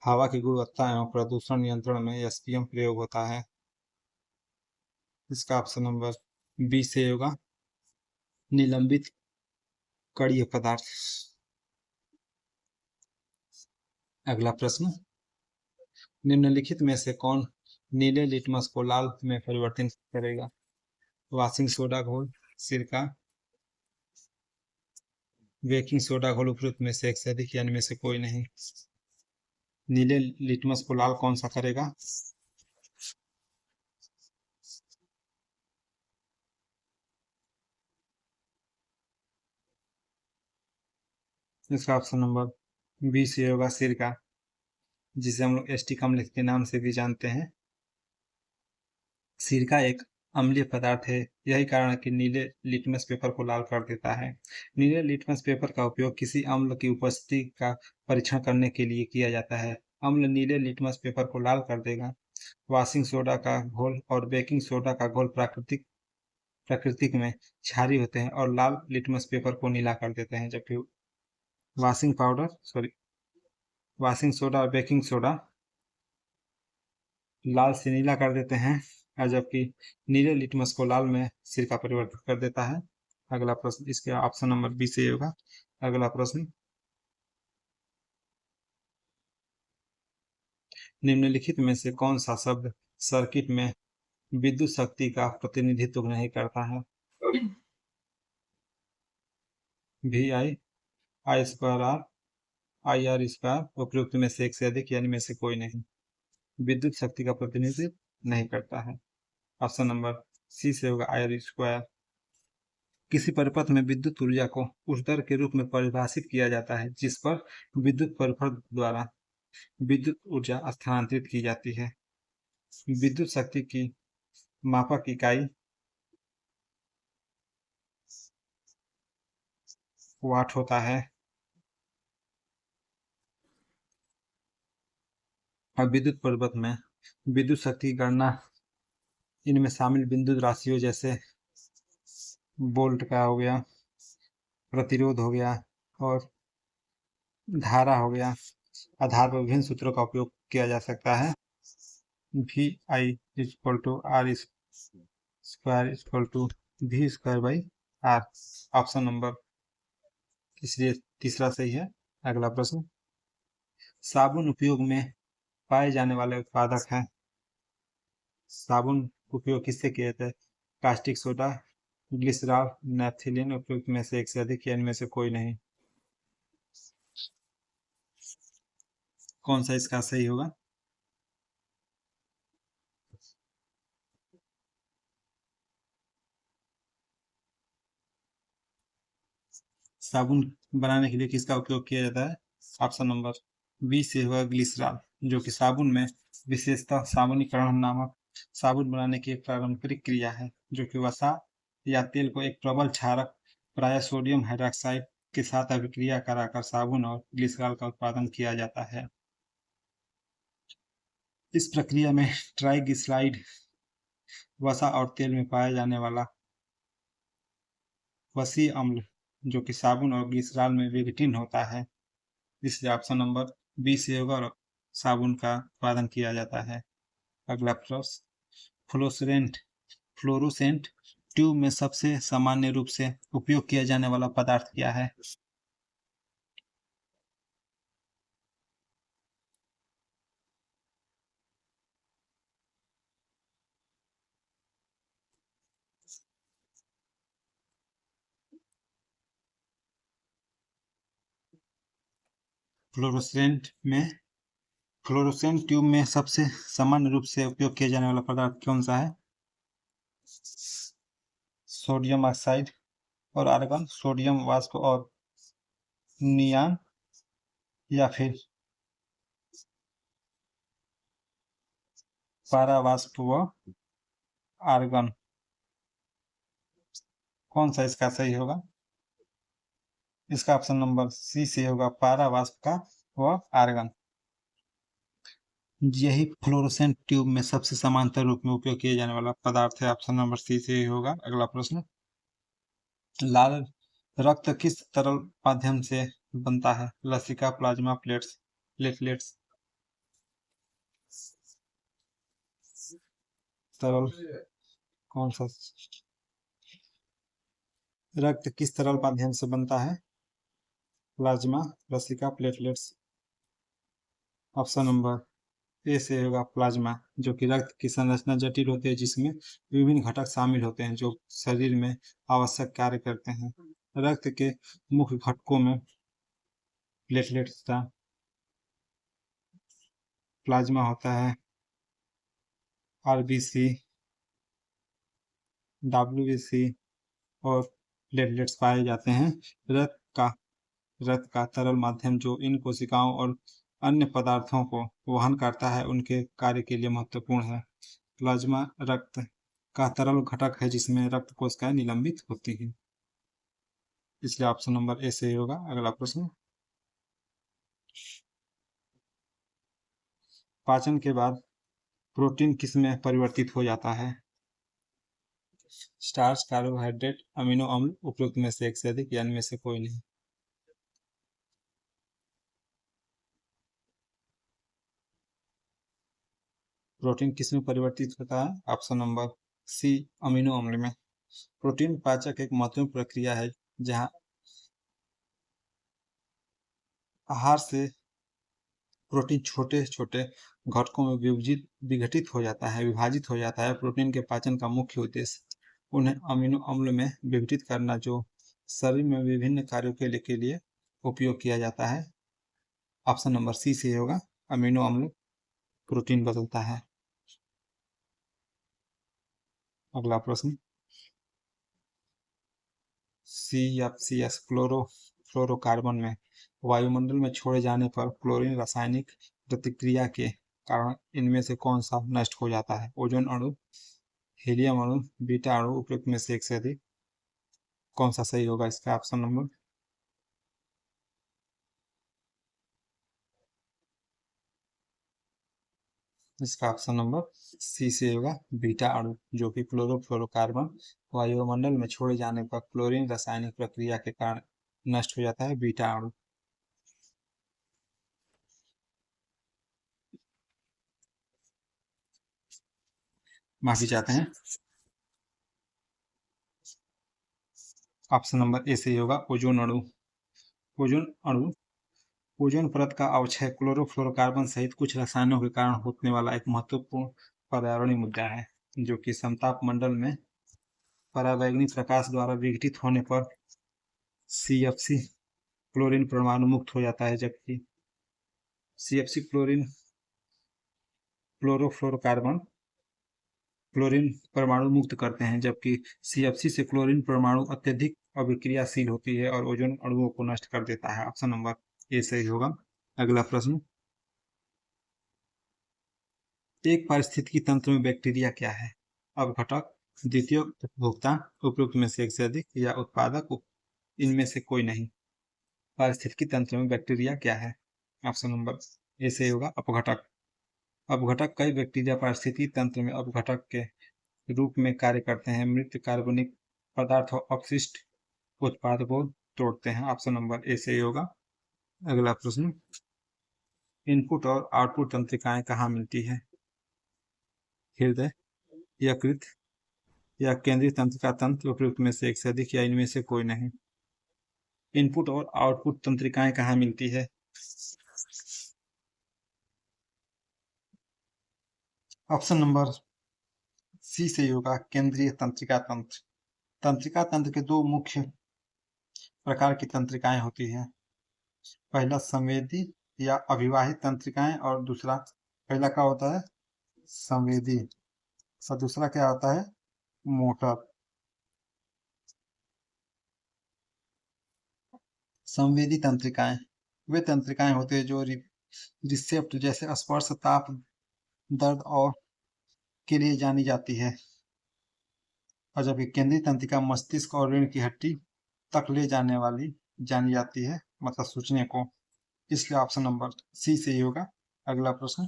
हवा की गुणवत्ता एवं प्रदूषण नियंत्रण में एसपीएम प्रयोग होता है। इसका ऑप्शन नंबर बी से होगा, निलंबित कणीय पदार्थ। अगला प्रश्न, निम्नलिखित में से कौन नीले लिटमस को लाल में परिवर्तित करेगा? वॉशिंग सोडा घोल, सिरका, बेकिंग सोडा घोल। उपयुक्त में से एक से अधिक यानी में से कोई नहीं। नीले लिटमस को लाल कौन सा करेगा? इसका ऑप्शन नंबर बी से होगा, सिरका, जिसे हम लोग एस्टिक अम्ल के नाम से भी जानते हैं। सिरका एक अम्लीय पदार्थ है, यही कारण है कि नीले लिटमस पेपर को लाल कर देता है। नीले लिटमस पेपर का उपयोग किसी अम्ल की उपस्थिति का परीक्षण करने के लिए किया जाता है। अम्ल नीले लिटमस पेपर को लाल कर देगा। वॉशिंग सोडा का घोल और बेकिंग सोडा का घोल प्राकृतिक में क्षारीय होते हैं और लाल लिटमस पेपर को नीला कर देते हैं, जबकि वॉशिंग सोडा और बेकिंग सोडा लाल से नीला कर देते हैं, और जबकि नीले लिटमस को लाल में सिरका परिवर्तित कर देता है। अगला प्रश्न, इसके ऑप्शन नंबर बी से होगा। अगला प्रश्न, निम्नलिखित में से कौन सा शब्द सर्किट में विद्युत शक्ति का प्रतिनिधित्व नहीं करता है? V I, I square R, I R square. उपयुक्त में से एक से अधिक यानी में से कोई नहीं। विद्युत शक्ति का प्रतिनिधित्व नहीं करता है। ऑप्शन नंबर सी से होगा, आई आर स्क्वायर। किसी परिपथ में विद्युत ऊर्जा को उस दर के रूप में परिभाषित किया जाता है जिस पर विद्युत परिपथ द्वारा विद्युत ऊर्जा स्थानांतरित की जाती है। विद्युत शक्ति की मापक इकाई वाट होता है और विद्युत परिपथ में विद्युत शक्ति की गणना इनमें शामिल बिंदु राशियों जैसे वोल्ट का हो गया, प्रतिरोध हो गया और धारा हो गया, आधार पर विभिन्न सूत्रों का उपयोग किया जा सकता है। V I equal to R square equal to V square by R. Option number इसलिए तीसरा सही है। अगला प्रश्न, साबुन उपयोग में पाए जाने वाले उत्पादक हैं। साबुन उपयोग किससे किया जाता है? कास्टिक सोडा, ग्लिसरॉल, नैप्थेलीन उपयुक्त में से एक से अधिक या इनमें से कोई नहीं। कौन सा इसका सही होगा? साबुन बनाने के लिए किसका उपयोग किया जाता है? ऑप्शन नंबर बी से होगा ग्लिसरॉल, जो कि साबुन में विशेषतः साबुनीकरण नामक साबुन बनाने की एक पारंपरिक क्रिया है, जो कि वसा या तेल को एक प्रबल क्षारक प्रायः सोडियम हाइड्रॉक्साइड के साथ अभिक्रिया कराकर साबुन और ग्लिसरॉल का उत्पादन किया जाता है। इस प्रक्रिया में ट्राइग्लिसराइड वसा और तेल में पाया जाने वाला वसीय अम्ल, जो कि साबुन और ग्लिसरॉल में विघटन होता है, इसलिए ऑप्शन नंबर बी से होगा और साबुन का उत्पादन किया जाता है। अगला प्रश्न, फ्लोरोसेंट फ्लोरोसेंट ट्यूब में सबसे सामान्य रूप से उपयोग किया जाने वाला पदार्थ क्या है? फ्लोरोसेंट में फ्लोरोसेंट ट्यूब में सबसे सामान्य रूप से उपयोग किया जाने वाला पदार्थ कौन सा है? सोडियम ऑक्साइड और आर्गन, सोडियम वाष्प और नियान, या फिर पारा वाष्प व आर्गन। कौन सा इसका सही होगा? इसका ऑप्शन नंबर सी से होगा, पारा वाष्प का व आर्गन। यही फ्लोरोसेंट ट्यूब में सबसे समांतर रूप में उपयोग किए जाने वाला पदार्थ है, ऑप्शन नंबर सी से होगा। अगला प्रश्न, लाल रक्त किस तरल माध्यम से बनता है? लसिका, प्लाज्मा, प्लेटलेट्स। तरल कौन सा? रक्त किस तरल माध्यम से बनता है? प्लाज्मा, लसिका, प्लेटलेट्स। ऑप्शन नंबर ए से होगा प्लाज्मा, जो कि रक्त की संरचना जटिल होती है, जिसमें विभिन्न घटक शामिल होते हैं जो शरीर में आवश्यक कार्य करते हैं। रक्त के मुख्य घटकों में प्लेटलेट्स का प्लाज्मा होता है, आरबीसी, डब्ल्यूबीसी और प्लेटलेट्स पाए जाते हैं। रक्त का तरल माध्यम जो इन कोशिकाओं और अन्य पदार्थों को वहन करता है, उनके कार्य के लिए महत्वपूर्ण है। प्लाज्मा रक्त का तरल घटक है, जिसमें रक्त कोशिकाएं निलंबित होती हैं, इसलिए ऑप्शन नंबर ए सही होगा। अगला प्रश्न, पाचन के बाद प्रोटीन किस में परिवर्तित हो जाता है? स्टार्च, कार्बोहाइड्रेट, अमीनो अम्ल, उपरोक्त में से एक से अधिक या इनमें से कोई नहीं। प्रोटीन किस में परिवर्तित होता है? ऑप्शन नंबर सी, अमीनो अम्ल में। प्रोटीन पाचक एक महत्वपूर्ण प्रक्रिया है, जहां आहार से प्रोटीन छोटे छोटे घटकों में विभाजित हो जाता है। प्रोटीन के पाचन का मुख्य उद्देश्य उन्हें अमीनो अम्ल में विघटित करना, जो शरीर में विभिन्न कार्यों के लिए उपयोग किया जाता है। ऑप्शन नंबर सी से होगा, अमीनो अम्ल प्रोटीन बदलता है। अगला प्रश्न, CFCs फ्लोरोकार्बन में वायुमंडल में छोड़े जाने पर क्लोरीन रासायनिक प्रतिक्रिया के कारण इनमें से कौन सा नष्ट हो जाता है? ओजोन अणु, हीलियम अणु, बीटा अणु, उपयुक्त में से एक से अधिक। कौन सा सही होगा इसका ऑप्शन नंबर? इसका ऑप्शन नंबर सी से होगा, बीटा अणु, जो कि क्लोरोफ्लोरोकार्बन वायुमंडल में छोड़े जाने पर क्लोरीन रासायनिक प्रक्रिया के कारण नष्ट हो जाता है, बीटा अणु। माफी चाहते हैं। ऑप्शन नंबर ए से होगा, ओजोन अणु। ओजोन अणु ओजोन परत का अवक्षय क्लोरोफ्लोरोकार्बन सहित कुछ रसायनों के कारण होने वाला एक महत्वपूर्ण पर्यावरणीय मुद्दा है, जो कि समताप मंडल में पराबैंगनी प्रकाश द्वारा विघटित होने पर CFC क्लोरीन परमाणु मुक्त हो जाता है, जबकि CFC क्लोरीन क्लोरोफ्लोरोकार्बन क्लोरीन परमाणु मुक्त करते हैं, जबकि CFC से क्लोरीन परमाणु अत्यधिक अभिक्रियाशील होती है और ओजोन अणुओं को नष्ट कर देता है। ऑप्शन नंबर ए सही होगा। अगला प्रश्न, एक पारिस्थितिकी तंत्र में बैक्टीरिया क्या है? अपघटक, द्वितीय उपभोक्ता, उपयुक्त में से एक से अधिक, या उत्पादक, इनमें से कोई नहीं। पारिस्थितिकी तंत्र में बैक्टीरिया क्या है? ऑप्शन नंबर ए सही होगा, अपघटक। अपघटक कई बैक्टीरिया पारिस्थितिकी तंत्र में अपघटक के रूप में कार्य करते हैं। मृत कार्बनिक पदार्थ और अपशिष्ट उत्पाद को तोड़ते हैं। ऑप्शन नंबर ए सही होगा। अगला प्रश्न, इनपुट और आउटपुट तंत्रिकाएं कहाँ मिलती है? हृदय, यकृत, या केंद्रीय तंत्रिका तंत्र, उपयुक्त में से एक से अधिक, या इनमें से कोई नहीं। इनपुट और आउटपुट तंत्रिकाएं कहाँ मिलती है? ऑप्शन नंबर सी सही होगा, केंद्रीय तंत्रिका तंत्र। तंत्रिका तंत्र के दो मुख्य प्रकार की तंत्रिकाएं होती हैं। पहला संवेदी या अभिवाहित तंत्रिकाएं, और दूसरा, पहला क्या होता है? संवेदी, और दूसरा क्या होता है? मोटर। संवेदी तंत्रिकाएं वे तंत्रिकाएं होती है जो रिसेप्ट जैसे स्पर्श, ताप, दर्द और के लिए जानी जाती है, और जबकि केंद्रीय तंत्रिका मस्तिष्क और रीढ़ की हड्डी तक ले जाने वाली जानी जाती है, मतलब सोचने को। इसलिए ऑप्शन नंबर सी सही होगा। अगला प्रश्न,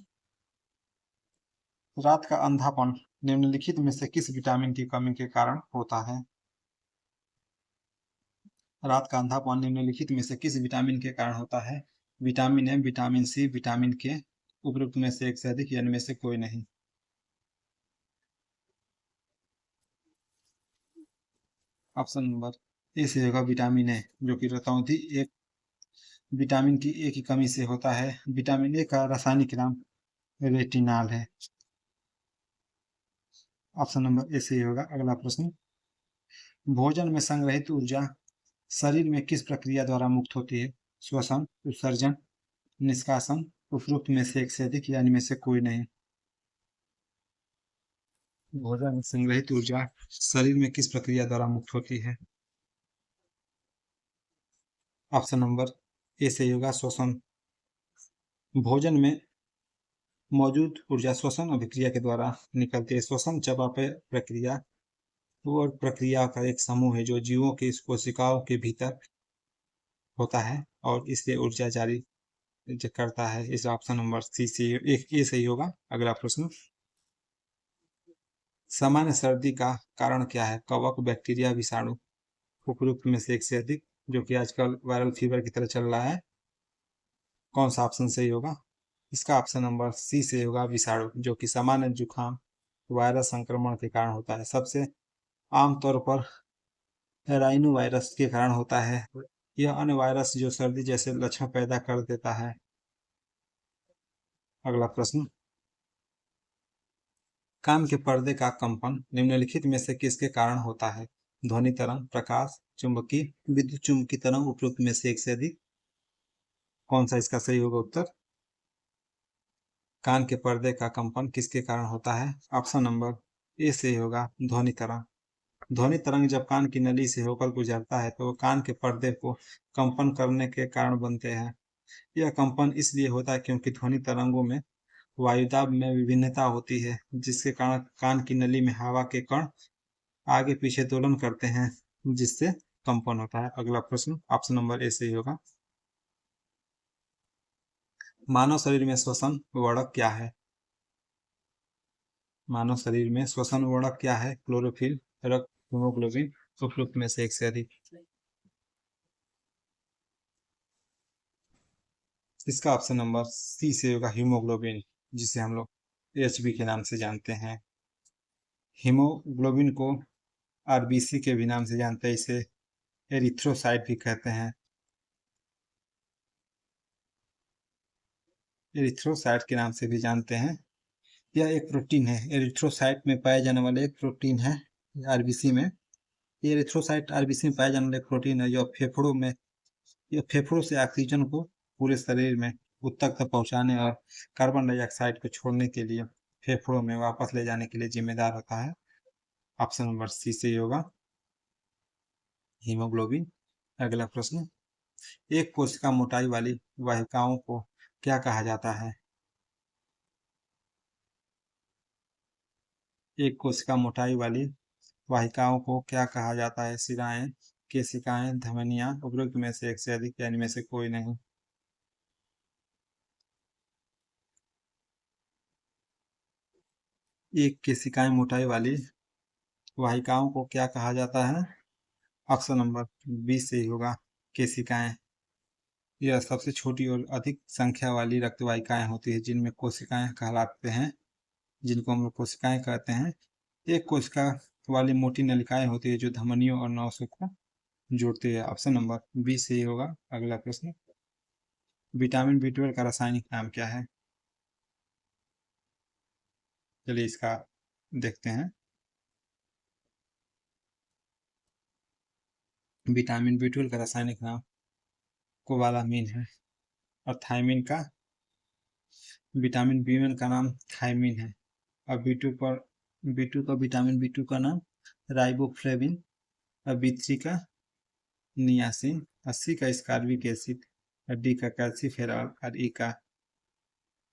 रात का अंधापन निम्नलिखित में से किस विटामिन की कमी के कारण होता है? रात का अंधापन निम्नलिखित में से किस विटामिन के कारण होता है? Vitamin A, vitamin C, vitamin K, उपयुक्त में से एक से अधिक, या इनमें से कोई नहीं। ऑप्शन नंबर ए से होगा, विटामिन ए, जो कि रतौंधी एक विटामिन की ए की कमी से होता है। विटामिन ए का रासायनिक नाम रेटिनाल है। ऑप्शन नंबर ए सही होगा। अगला प्रश्न, भोजन में संग्रहित ऊर्जा शरीर में किस प्रक्रिया द्वारा मुक्त होती है? श्वसन, उत्सर्जन, निष्कासन, उपरोक्त में से एक से अधिक, या इनमें से कोई नहीं। भोजन में संग्रहित ऊर्जा शरीर में किस प्रक्रिया द्वारा मुक्त होती है? ऑप्शन नंबर ए सही होगा, श्वसन। भोजन में मौजूद ऊर्जा श्वसन अभिक्रिया के द्वारा निकलती है। श्वसन चयापचय प्रक्रिया वो प्रक्रिया का एक समूह है जो जीवों की कोशिकाओं के भीतर होता है और इसलिए ऊर्जा जारी करता है। इस ऑप्शन नंबर सी सी एक ए सही होगा। अगला प्रश्न, सामान्य सर्दी का कारण क्या है? कवक, बैक्टीरिया, विषाणु, उपयुक्त में से एक से अधिक, जो कि आजकल वायरल फीवर की तरह चल रहा है। कौन सा ऑप्शन सही होगा? इसका ऑप्शन नंबर सी से होगा, विषाणु, जो कि सामान्य जुकाम वायरस संक्रमण के कारण होता है। सबसे आमतौर पर राइनो वायरस के कारण होता है। यह अन्य वायरस जो सर्दी जैसे लक्षण पैदा कर देता है। अगला प्रश्न, कान के पर्दे का कंपन निम्नलिखित में से किसके कारण होता है? ध्वनि तरंग, प्रकाश, चुंबकीय, विद्युत चुंबकीय तरंग, उपयुक्त में से एक से अधिक। कौन सा इसका सही होगा उत्तर? कान के पर्दे का कंपन किसके कारण होता है? ऑप्शन नंबर ए से होगा, ध्वनि तरंग। ध्वनि तरंग जब कान की नली से होकर गुजरता है तो कान के पर्दे को कंपन करने के कारण बनते हैं। यह कंपन इसलिए होता है क्योंकि ध्वनि तरंगों में वायुदाब में विभिन्नता होती है, जिसके कारण कान की नली में हवा के कण आगे पीछे दोलन करते हैं, जिससे कंपन होता है। अगला प्रश्न ऑप्शन नंबर ए सही होगा। मानव शरीर में श्वसन वर्णक क्या है? मानव शरीर में श्वसन वर्णक क्या है? क्लोरोफिल, रक्त, हीमोग्लोबिन, उपयुक्त में से एक से अधिक। इसका ऑप्शन नंबर सी से होगा, हीमोग्लोबिन, जिसे हम लोग एचबी के नाम से जानते हैं। हीमोग्लोबिन को आरबीसी के भी नाम से जानते हैं, इसे एरिथ्रोसाइट भी कहते हैं। एरिथ्रोसाइट के नाम से भी जानते हैं। यह एक प्रोटीन है, एरिथ्रोसाइट में पाए जाने वाले एक प्रोटीन है आरबीसी में, ये एरिथ्रोसाइट आरबीसी में पाया जाने वाला एक प्रोटीन है, जो फेफड़ों से ऑक्सीजन को पूरे शरीर में ऊतक तक पहुंचाने और कार्बन डाइऑक्साइड को छोड़ने के लिए फेफड़ों में वापस ले जाने के लिए जिम्मेदार होता है। ऑप्शन नंबर सी से होगा हीमोग्लोबिन। अगला प्रश्न, एक कोशिका मोटाई वाली वाहिकाओं को क्या कहा जाता है? एक कोशिका मोटाई वाली वाहिकाओं को क्या कहा जाता है? शिराएं, केशिकाएं, धमनियां, उपरोक्त में से एक से अधिक या इनमें से कोई नहीं। एक केशिकाएं मोटाई वाली वाहिकाओं को क्या कहा जाता है? ऑप्शन नंबर बी से ही होगा केशिकाएं। यह सबसे छोटी और अधिक संख्या वाली रक्त वाहिकाएं होती है जिनमें कोशिकाएं कहलाते हैं, जिनको हम लोग कोशिकाएं कहते हैं। एक कोशिका वाली मोटी नलिकाएं होती है जो धमनियों और नसों को जोड़ती है। ऑप्शन नंबर बी से ही होगा। अगला प्रश्न, विटामिन बी12 का रासायनिक नाम क्या है? चलिए इसका देखते हैं। विटामिन बी12 का रासायनिक नाम कोबालामीन है और थायमीन का, विटामिन बी1 का नाम थायमीन है और बी2 का विटामिन बी2 का नाम राइबोफ्लेविन और बी3 का नियासिन, 80 का स्कारबिक एसिड और डी का कैल्सीफेरॉल और ई का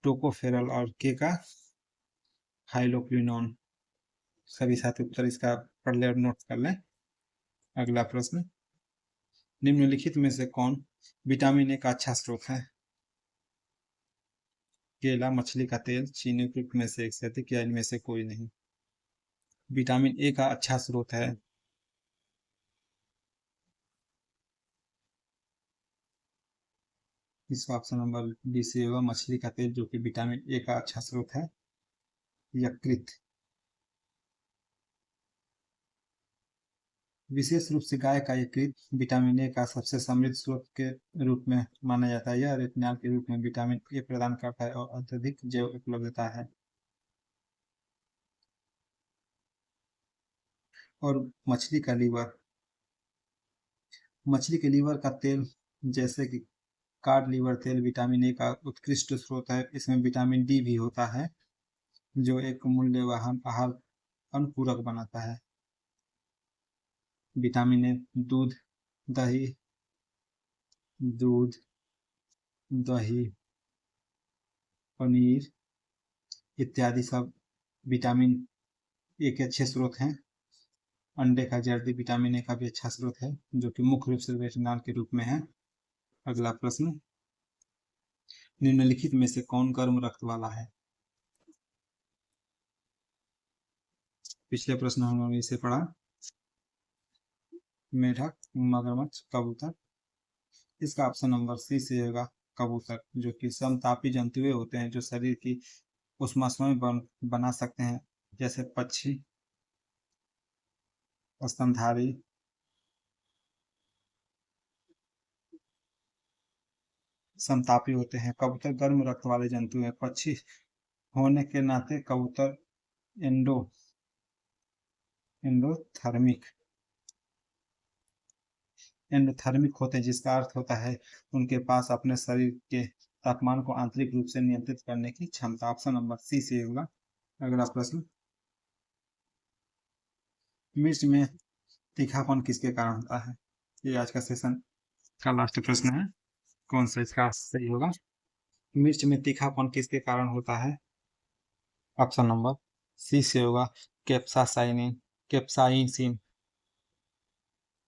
टोकोफेरॉल और के का हाइलोक्विनोन। सभी साथी उत्तर इसका पढ़ ले और नोट कर लें। अगला प्रश्न, निम्नलिखित में से कौन विटामिन ए का अच्छा स्रोत है? केला, मछली का तेल, चीनी, उपरोक्त में से एक से अधिक या इनमें से कोई नहीं। विटामिन ए का अच्छा स्रोत है इसका ऑप्शन नंबर बी से होगा मछली का तेल, जो कि विटामिन ए का अच्छा स्रोत है। यकृत, विशेष रूप से गाय का यकृत विटामिन ए का सबसे समृद्ध स्रोत के रूप में माना जाता है। यह रेटिनॉल के रूप में विटामिन ए प्रदान करता है और अत्यधिक जैव उपलब्धता है। और मछली का लीवर, मछली के लीवर का तेल जैसे कि कार्ड लीवर तेल विटामिन ए का उत्कृष्ट स्रोत है। इसमें विटामिन डी भी होता है जो एक मूल्यवान आहार अनुपूरक बनाता है। विटामिन ए दूध, दही, दूध, दही, पनीर इत्यादि सब विटामिन ए के अच्छे स्रोत हैं। अंडे का जर्दी विटामिन ए का भी अच्छा स्रोत है जो कि मुख्य रूप से रेटिनॉल के रूप में है। अगला प्रश्न, निम्नलिखित में से कौन गर्म रक्त वाला है? पिछले प्रश्न हम लोगों ने इसे पढ़ा। मेढक, मगरमच्छ, कबूतर। इसका ऑप्शन नंबर सी से होगा कबूतर, जो कि समतापी जंतुए होते हैं जो शरीर की ऊष्मा बना सकते हैं, जैसे पक्षी, स्तनधारी, समतापी होते हैं। कबूतर गर्म रक्त वाले जंतु हैं। पक्षी होने के नाते कबूतर एंडोथर्मिक एंडोथर्मिक होते हैं, जिसका अर्थ होता है उनके पास अपने शरीर के तापमान को आंतरिक रूप से नियंत्रित करने की क्षमता। ऑप्शन नंबर सी से होगा। अगला प्रश्न, मिर्च में तीखापन किसके कारण होता है? ये आज का सेशन का लास्ट प्रश्न है। कौन सा इसका सही होगा? मिर्च में तीखापन किसके कारण होता है? ऑप्शन नंबर सी से होगा कैप्साइसिन।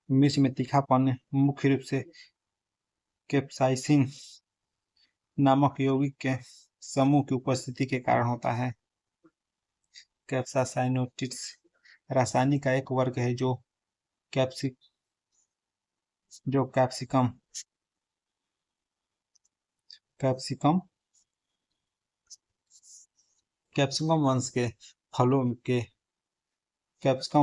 मिर्च में तीखापन मुख्य रूप से कैप्साइसिन नामक यौगिक के समूह की उपस्थिति के कारण होता है। कैप्सासाइनोटिड्स रासायनिक का एक वर्ग है जो कैप्सिकम कैप्सिकम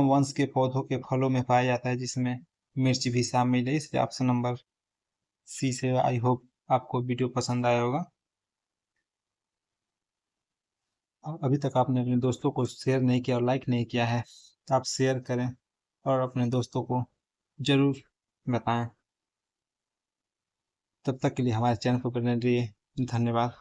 वंश के पौधों के फलों में पाया जाता है, जिसमें मिर्च भी शामिल है। इसलिए ऑप्शन नंबर सी से। आई होप आपको वीडियो पसंद आया होगा। अभी तक आपने अपने दोस्तों को शेयर नहीं किया और लाइक नहीं किया है, आप शेयर करें और अपने दोस्तों को ज़रूर बताएं। तब तक के लिए हमारे चैनल को बने रहिए। धन्यवाद।